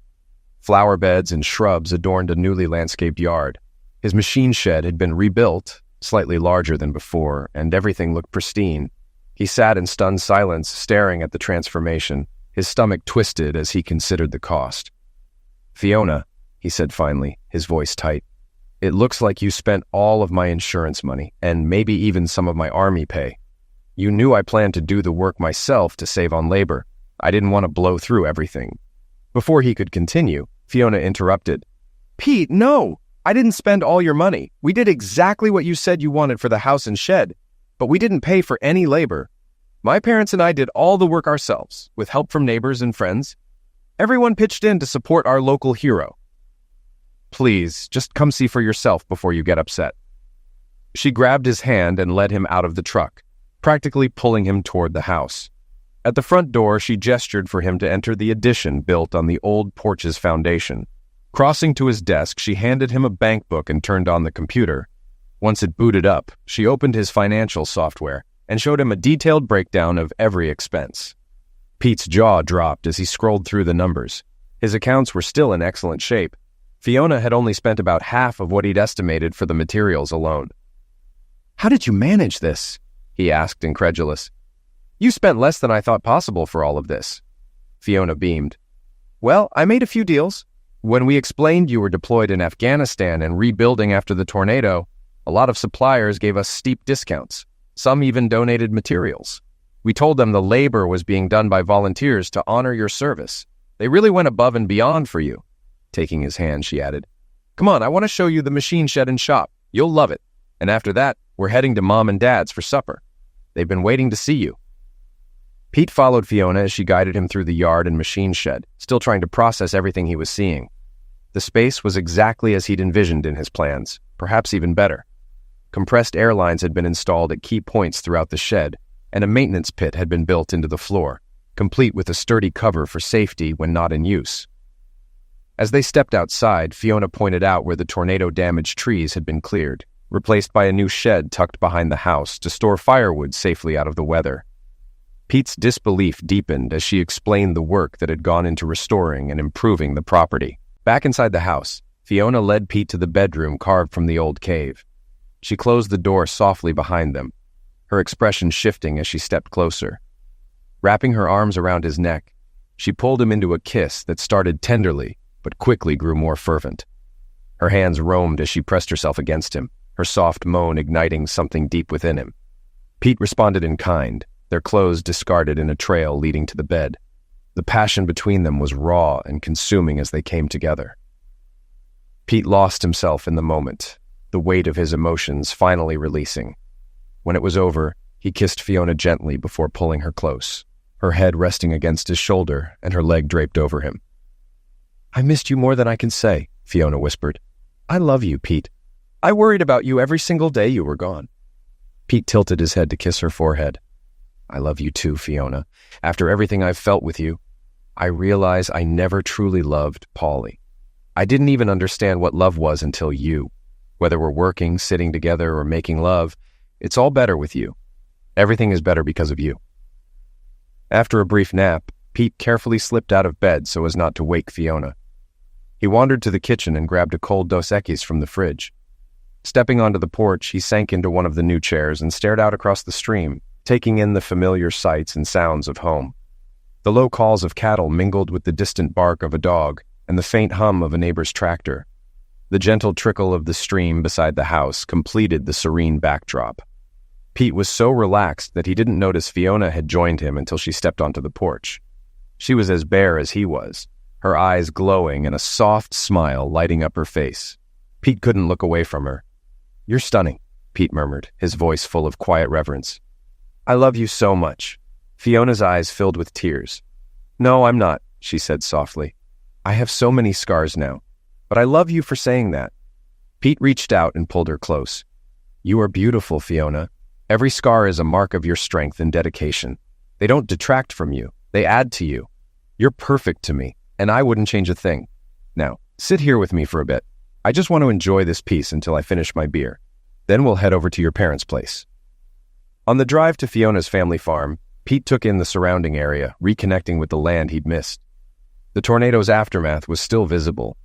Speaker 1: Flower beds and shrubs adorned a newly landscaped yard. His machine shed had been rebuilt, slightly larger than before, and everything looked pristine. He sat in stunned silence, staring at the transformation, his stomach twisted as he considered the cost. "Fiona," he said finally, his voice tight, "it looks like you spent all of my insurance money, and maybe even some of my Army pay. You knew I planned to do the work myself to save on labor. I didn't want to blow through everything." Before he could continue, Fiona interrupted. "Pete, no! I didn't spend all your money. We did exactly what you said you wanted for the house and shed, but we didn't pay for any labor. My parents and I did all the work ourselves, with help from neighbors and friends. Everyone pitched in to support our local hero. Please, just come see for yourself before you get upset." She grabbed his hand and led him out of the truck, practically pulling him toward the house. At the front door, she gestured for him to enter the addition built on the old porch's foundation. Crossing to his desk, she handed him a bank book and turned on the computer. Once it booted up, she opened his financial software and showed him a detailed breakdown of every expense. Pete's jaw dropped as he scrolled through the numbers. His accounts were still in excellent shape. Fiona had only spent about half of what he'd estimated for the materials alone. "How did you manage this?" he asked, incredulous. "You spent less than I thought possible for all of this." Fiona beamed. "Well, I made a few deals. When we explained you were deployed in Afghanistan and rebuilding after the tornado, a lot of suppliers gave us steep discounts. Some even donated materials. We told them the labor was being done by volunteers to honor your service. They really went above and beyond for you." Taking his hand, she added, "Come on, I want to show you the machine shed and shop. You'll love it. And after that, we're heading to Mom and Dad's for supper. They've been waiting to see you." Pete followed Fiona as she guided him through the yard and machine shed, still trying to process everything he was seeing. The space was exactly as he'd envisioned in his plans, perhaps even better. Compressed air lines had been installed at key points throughout the shed, and a maintenance pit had been built into the floor, complete with a sturdy cover for safety when not in use. As they stepped outside, Fiona pointed out where the tornado-damaged trees had been cleared, replaced by a new shed tucked behind the house to store firewood safely out of the weather. Pete's disbelief deepened as she explained the work that had gone into restoring and improving the property. Back inside the house, Fiona led Pete to the bedroom carved from the old cave. She closed the door softly behind them, her expression shifting as she stepped closer. Wrapping her arms around his neck, she pulled him into a kiss that started tenderly but quickly grew more fervent. Her hands roamed as she pressed herself against him, her soft moan igniting something deep within him. Pete responded in kind, their clothes discarded in a trail leading to the bed. The passion between them was raw and consuming as they came together. Pete lost himself in the moment, the weight of his emotions finally releasing. When it was over, he kissed Fiona gently before pulling her close, her head resting against his shoulder and her leg draped over him. "I missed you more than I can say," Fiona whispered. "I love you, Pete. I worried about you every single day you were gone." Pete tilted his head to kiss her forehead. "I love you too, Fiona. After everything I've felt with you, I realize I never truly loved Paulie. I didn't even understand what love was until you. Whether we're working, sitting together, or making love, it's all better with you. Everything is better because of you." After a brief nap, Pete carefully slipped out of bed so as not to wake Fiona. He wandered to the kitchen and grabbed a cold Dos Equis from the fridge. Stepping onto the porch, he sank into one of the new chairs and stared out across the stream, taking in the familiar sights and sounds of home. The low calls of cattle mingled with the distant bark of a dog and the faint hum of a neighbor's tractor. The gentle trickle of the stream beside the house completed the serene backdrop. Pete was so relaxed that he didn't notice Fiona had joined him until she stepped onto the porch. She was as bare as he was, her eyes glowing and a soft smile lighting up her face. Pete couldn't look away from her. "You're stunning," Pete murmured, his voice full of quiet reverence. "I love you so much." Fiona's eyes filled with tears. "No, I'm not," she said softly. "I have so many scars now, but I love you for saying that." Pete reached out and pulled her close. "You are beautiful, Fiona. Every scar is a mark of your strength and dedication. They don't detract from you. They add to you. You're perfect to me, and I wouldn't change a thing. Now, sit here with me for a bit. I just want to enjoy this piece until I finish my beer. Then we'll head over to your parents' place." On the drive to Fiona's family farm, Pete took in the surrounding area, reconnecting with the land he'd missed. The tornado's aftermath was still visible.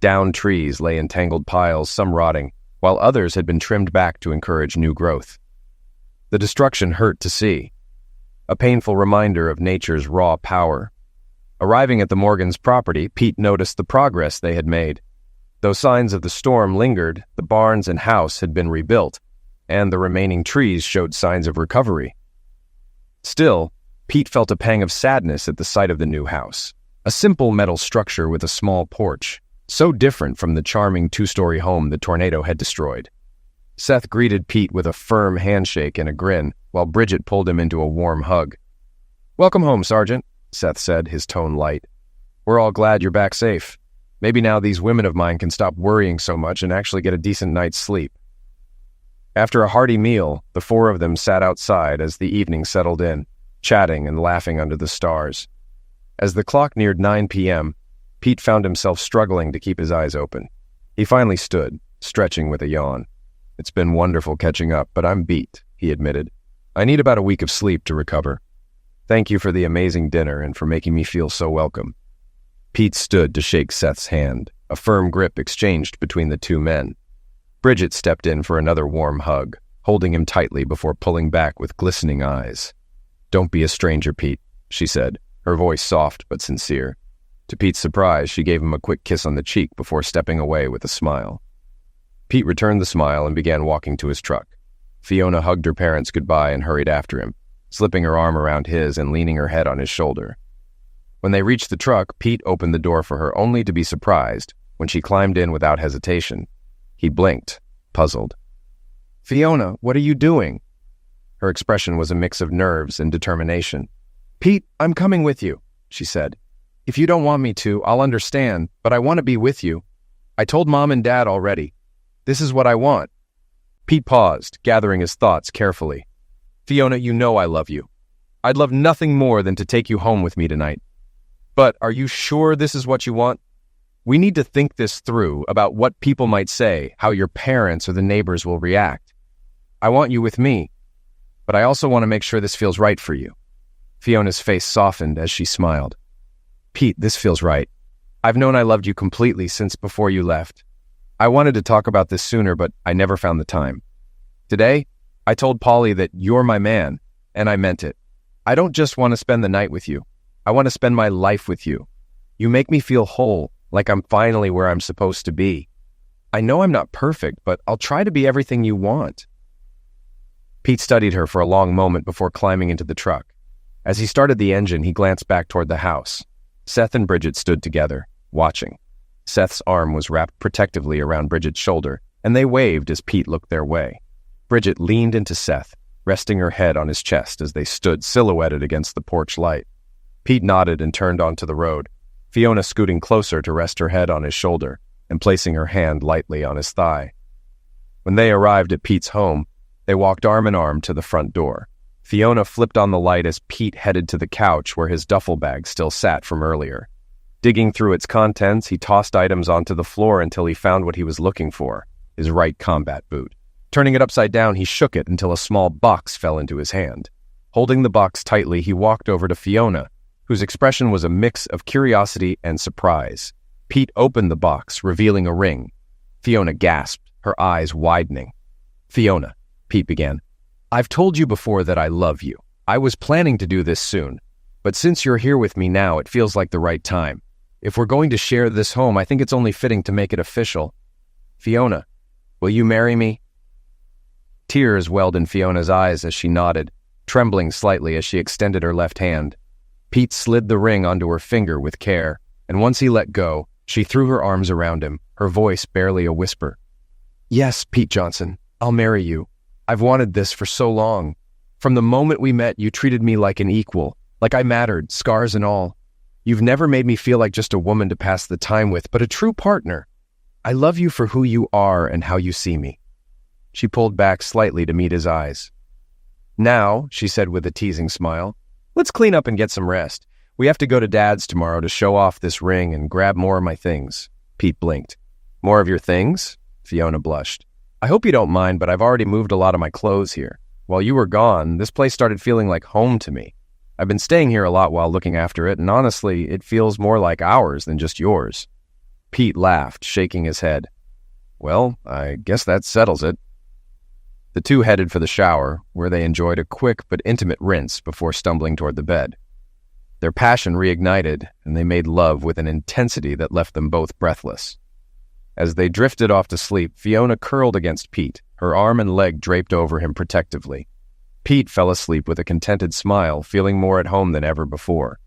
Speaker 1: Downed trees lay in tangled piles, some rotting, while others had been trimmed back to encourage new growth. The destruction hurt to see, a painful reminder of nature's raw power. Arriving at the Morgans' property, Pete noticed the progress they had made. Though signs of the storm lingered, the barns and house had been rebuilt, and the remaining trees showed signs of recovery. Still, Pete felt a pang of sadness at the sight of the new house, a simple metal structure with a small porch, so different from the charming two-story home the tornado had destroyed. Seth greeted Pete with a firm handshake and a grin, while Bridget pulled him into a warm hug. "Welcome home, Sergeant," Seth said, his tone light. "We're all glad you're back safe. Maybe now these women of mine can stop worrying so much and actually get a decent night's sleep." After a hearty meal, the four of them sat outside as the evening settled in, chatting and laughing under the stars. As the clock neared 9 p.m., Pete found himself struggling to keep his eyes open. He finally stood, stretching with a yawn. "It's been wonderful catching up, but I'm beat," he admitted. "I need about a week of sleep to recover. Thank you for the amazing dinner and for making me feel so welcome." Pete stood to shake Seth's hand, a firm grip exchanged between the two men. Bridget stepped in for another warm hug, holding him tightly before pulling back with glistening eyes. "Don't be a stranger, Pete," she said, her voice soft but sincere. To Pete's surprise, she gave him a quick kiss on the cheek before stepping away with a smile. Pete returned the smile and began walking to his truck. Fiona hugged her parents goodbye and hurried after him, slipping her arm around his and leaning her head on his shoulder. When they reached the truck, Pete opened the door for her only to be surprised when she climbed in without hesitation. He blinked, puzzled. "Fiona, what are you doing?" Her expression was a mix of nerves and determination. "Pete, I'm coming with you," she said. "If you don't want me to, I'll understand, but I want to be with you. I told Mom and Dad already. This is what I want." Pete paused, gathering his thoughts carefully. "Fiona, you know I love you. I'd love nothing more than to take you home with me tonight. But are you sure this is what you want? We need to think this through about what people might say, how your parents or the neighbors will react. I want you with me, but I also want to make sure this feels right for you." Fiona's face softened as she smiled. "Pete, this feels right. I've known I loved you completely since before you left. I wanted to talk about this sooner, but I never found the time. Today, I told Polly that you're my man, and I meant it. I don't just want to spend the night with you. I want to spend my life with you. You make me feel whole, like I'm finally where I'm supposed to be. I know I'm not perfect, but I'll try to be everything you want." Pete studied her for a long moment before climbing into the truck. As he started the engine, he glanced back toward the house. Seth and Bridget stood together, watching. Seth's arm was wrapped protectively around Bridget's shoulder, and they waved as Pete looked their way. Bridget leaned into Seth, resting her head on his chest as they stood silhouetted against the porch light. Pete nodded and turned onto the road, Fiona scooting closer to rest her head on his shoulder and placing her hand lightly on his thigh. When they arrived at Pete's home, they walked arm in arm to the front door. Fiona flipped on the light as Pete headed to the couch where his duffel bag still sat from earlier. Digging through its contents, he tossed items onto the floor until he found what he was looking for, his right combat boot. Turning it upside down, he shook it until a small box fell into his hand. Holding the box tightly, he walked over to Fiona, whose expression was a mix of curiosity and surprise. Pete opened the box, revealing a ring. Fiona gasped, her eyes widening. "Fiona," Pete began, "I've told you before that I love you. I was planning to do this soon, but since you're here with me now, it feels like the right time. If we're going to share this home, I think it's only fitting to make it official. Fiona, will you marry me?" Tears welled in Fiona's eyes as she nodded, trembling slightly as she extended her left hand. Pete slid the ring onto her finger with care, and once he let go, she threw her arms around him, her voice barely a whisper. "Yes, Pete Johnson, I'll marry you. I've wanted this for so long. From the moment we met, you treated me like an equal, like I mattered, scars and all. You've never made me feel like just a woman to pass the time with, but a true partner. I love you for who you are and how you see me." She pulled back slightly to meet his eyes. "Now," she said with a teasing smile, "let's clean up and get some rest. We have to go to Dad's tomorrow to show off this ring and grab more of my things." Pete blinked. "More of your things?" Fiona blushed. "I hope you don't mind, but I've already moved a lot of my clothes here. While you were gone, this place started feeling like home to me. I've been staying here a lot while looking after it, and honestly, it feels more like ours than just yours." Pete laughed, shaking his head. "Well, I guess that settles it." The two headed for the shower, where they enjoyed a quick but intimate rinse before stumbling toward the bed. Their passion reignited, and they made love with an intensity that left them both breathless. As they drifted off to sleep, Fiona curled against Pete, her arm and leg draped over him protectively. Pete fell asleep with a contented smile, feeling more at home than ever before.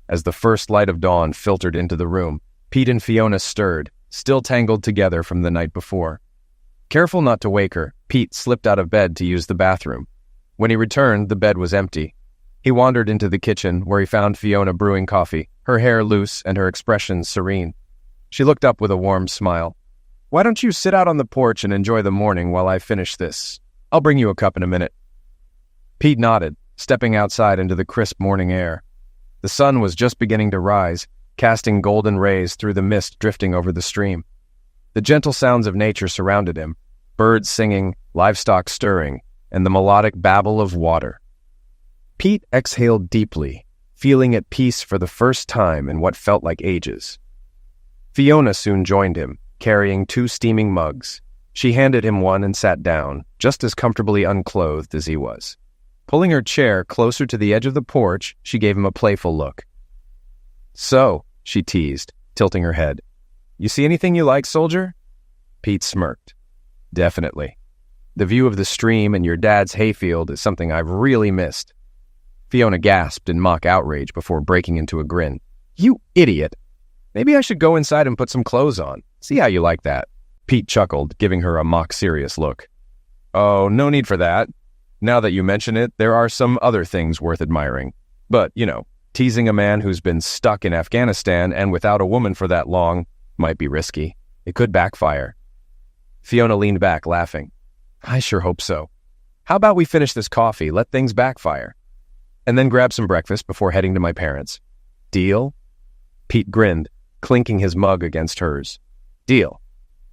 Speaker 1: As the first light of dawn filtered into the room, Pete and Fiona stirred, still tangled together from the night before. Careful not to wake her, Pete slipped out of bed to use the bathroom. When he returned, the bed was empty. He wandered into the kitchen, where he found Fiona brewing coffee, her hair loose and her expression serene. She looked up with a warm smile. "Why don't you sit out on the porch and enjoy the morning while I finish this? I'll bring you a cup in a minute." Pete nodded, stepping outside into the crisp morning air. The sun was just beginning to rise, casting golden rays through the mist drifting over the stream. The gentle sounds of nature surrounded him, birds singing, livestock stirring, and the melodic babble of water. Pete exhaled deeply, feeling at peace for the first time in what felt like ages. Fiona soon joined him, carrying 2 steaming mugs. She handed him one and sat down, just as comfortably unclothed as he was. Pulling her chair closer to the edge of the porch, she gave him a playful look. "So," she teased, tilting her head, "you see anything you like, soldier?" Pete smirked. "Definitely. The view of the stream and your dad's hayfield is something I've really missed." Fiona gasped in mock outrage before breaking into a grin. "You idiot! Maybe I should go inside and put some clothes on. See how you like that." Pete chuckled, giving her a mock-serious look. "Oh, no need for that. Now that you mention it, there are some other things worth admiring. But, teasing a man who's been stuck in Afghanistan and without a woman for that long might be risky. It could backfire." Fiona leaned back, laughing. "I sure hope so. How about we finish this coffee, let things backfire, and then grab some breakfast before heading to my parents'? Deal?" Pete grinned, clinking his mug against hers. "Deal."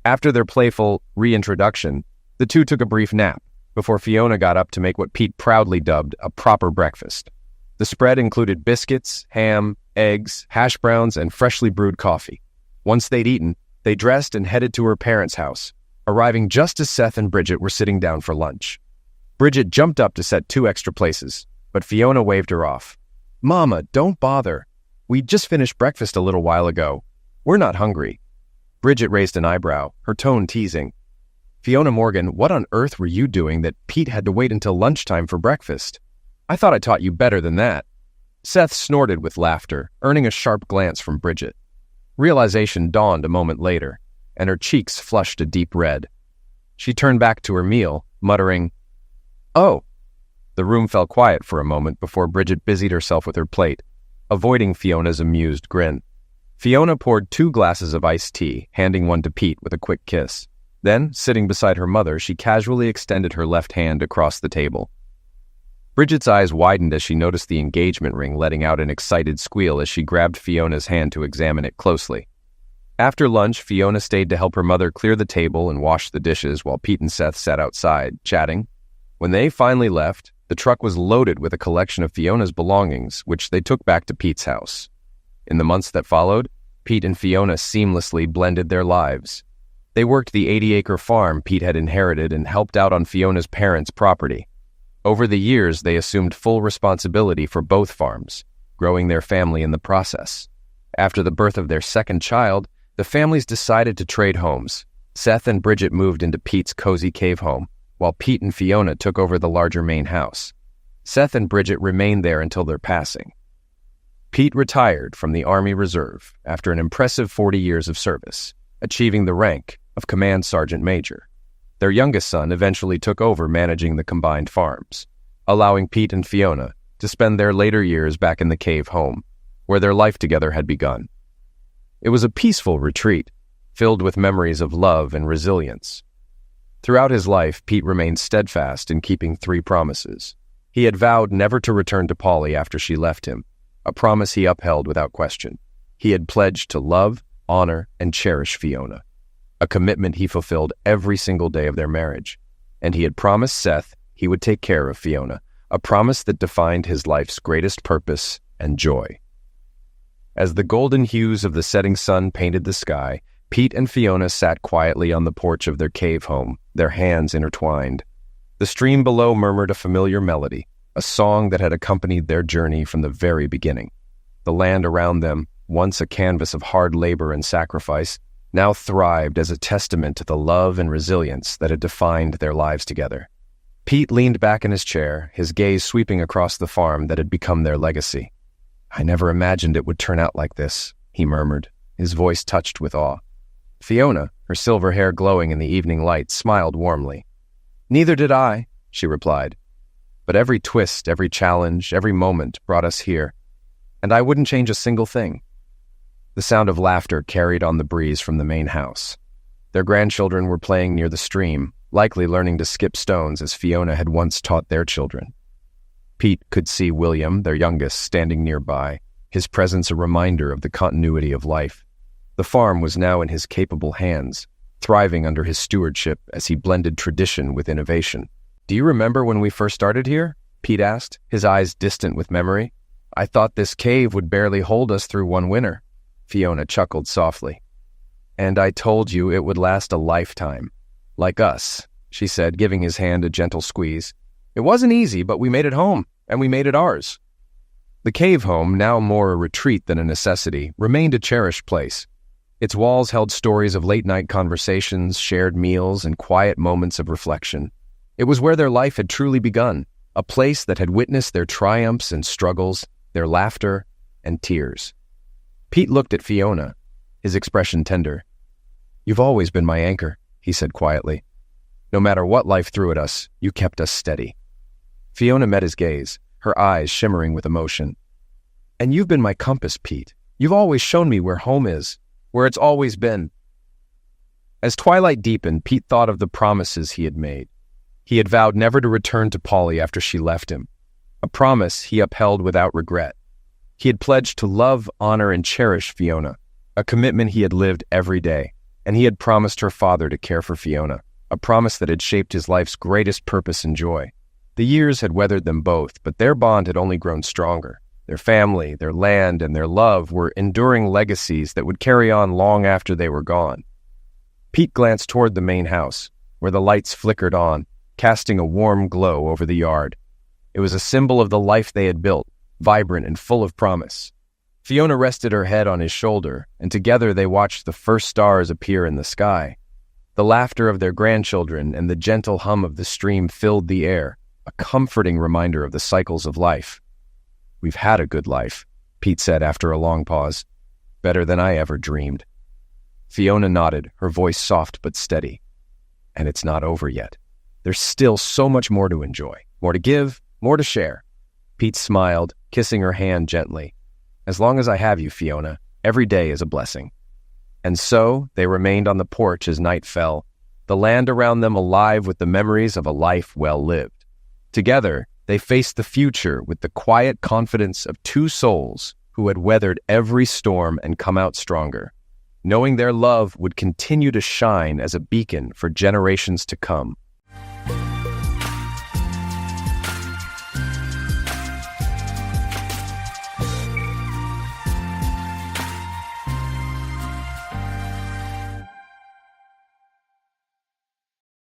Speaker 1: After their playful reintroduction, the two took a brief nap before Fiona got up to make what Pete proudly dubbed a proper breakfast. The spread included biscuits, ham, eggs, hash browns, and freshly brewed coffee. Once they'd eaten, they dressed and headed to her parents' house, arriving just as Seth and Bridget were sitting down for lunch. Bridget jumped up to set 2 extra places, but Fiona waved her off. "Mama, don't bother. We just finished breakfast a little while ago. We're not hungry." Bridget raised an eyebrow, her tone teasing. "Fiona Morgan, what on earth were you doing that Pete had to wait until lunchtime for breakfast? I thought I taught you better than that." Seth snorted with laughter, earning a sharp glance from Bridget. Realization dawned a moment later, and her cheeks flushed a deep red. She turned back to her meal, muttering, "Oh." The room fell quiet for a moment before Bridget busied herself with her plate, avoiding Fiona's amused grin. Fiona poured 2 glasses of iced tea, handing one to Pete with a quick kiss. Then, sitting beside her mother, she casually extended her left hand across the table. Bridget's eyes widened as she noticed the engagement ring letting out an excited squeal as she grabbed Fiona's hand to examine it closely. After lunch, Fiona stayed to help her mother clear the table and wash the dishes while Pete and Seth sat outside, chatting. When they finally left, the truck was loaded with a collection of Fiona's belongings, which they took back to Pete's house. In the months that followed, Pete and Fiona seamlessly blended their lives. They worked the 80-acre farm Pete had inherited and helped out on Fiona's parents' property. Over the years, they assumed full responsibility for both farms, growing their family in the process. After the birth of their second child, the families decided to trade homes. Seth and Bridget moved into Pete's cozy cave home, while Pete and Fiona took over the larger main house. Seth and Bridget remained there until their passing. Pete retired from the Army Reserve after an impressive 40 years of service, achieving the rank of Command Sergeant Major. Their youngest son eventually took over managing the combined farms, allowing Pete and Fiona to spend their later years back in the cave home, where their life together had begun. It was a peaceful retreat, filled with memories of love and resilience. Throughout his life, Pete remained steadfast in keeping 3 promises. He had vowed never to return to Polly after she left him, a promise he upheld without question. He had pledged to love, honor, and cherish Fiona, a commitment he fulfilled every single day of their marriage. And he had promised Seth he would take care of Fiona, a promise that defined his life's greatest purpose and joy. As the golden hues of the setting sun painted the sky, Pete and Fiona sat quietly on the porch of their cave home, their hands intertwined. The stream below murmured a familiar melody, a song that had accompanied their journey from the very beginning. The land around them, once a canvas of hard labor and sacrifice, now thrived as a testament to the love and resilience that had defined their lives together. Pete leaned back in his chair, his gaze sweeping across the farm that had become their legacy. "I never imagined it would turn out like this," he murmured, his voice touched with awe. Fiona, her silver hair glowing in the evening light, smiled warmly. "Neither did I," she replied. "But every twist, every challenge, every moment brought us here, and I wouldn't change a single thing." The sound of laughter carried on the breeze from the main house. Their grandchildren were playing near the stream, likely learning to skip stones as Fiona had once taught their children. Pete could see William, their youngest, standing nearby, his presence a reminder of the continuity of life. The farm was now in his capable hands, thriving under his stewardship as he blended tradition with innovation. "Do you remember when we first started here?" Pete asked, his eyes distant with memory. "I thought this cave would barely hold us through one winter." Fiona chuckled softly. "And I told you it would last a lifetime. Like us," she said, giving his hand a gentle squeeze. "It wasn't easy, but we made it home, and we made it ours." The cave home, now more a retreat than a necessity, remained a cherished place. Its walls held stories of late-night conversations, shared meals, and quiet moments of reflection. It was where their life had truly begun, a place that had witnessed their triumphs and struggles, their laughter and tears. Pete looked at Fiona, his expression tender. "You've always been my anchor," he said quietly. "No matter what life threw at us, you kept us steady." Fiona met his gaze, her eyes shimmering with emotion. "And you've been my compass, Pete. You've always shown me where home is, where it's always been." As twilight deepened, Pete thought of the promises he had made. He had vowed never to return to Polly after she left him, a promise he upheld without regret. He had pledged to love, honor, and cherish Fiona, a commitment he had lived every day, and he had promised her father to care for Fiona, a promise that had shaped his life's greatest purpose and joy. The years had weathered them both, but their bond had only grown stronger. Their family, their land, and their love were enduring legacies that would carry on long after they were gone. Pete glanced toward the main house, where the lights flickered on, casting a warm glow over the yard. It was a symbol of the life they had built, vibrant and full of promise. Fiona rested her head on his shoulder, and together they watched the first stars appear in the sky. The laughter of their grandchildren and the gentle hum of the stream filled the air, a comforting reminder of the cycles of life. "We've had a good life," Pete said after a long pause. "Better than I ever dreamed." Fiona nodded, her voice soft but steady. "And it's not over yet. There's still so much more to enjoy, more to give, more to share." Pete smiled, kissing her hand gently. "As long as I have you, Fiona, every day is a blessing." And so they remained on the porch as night fell, the land around them alive with the memories of a life well lived. Together, they faced the future with the quiet confidence of two souls who had weathered every storm and come out stronger, knowing their love would continue to shine as a beacon for generations to come.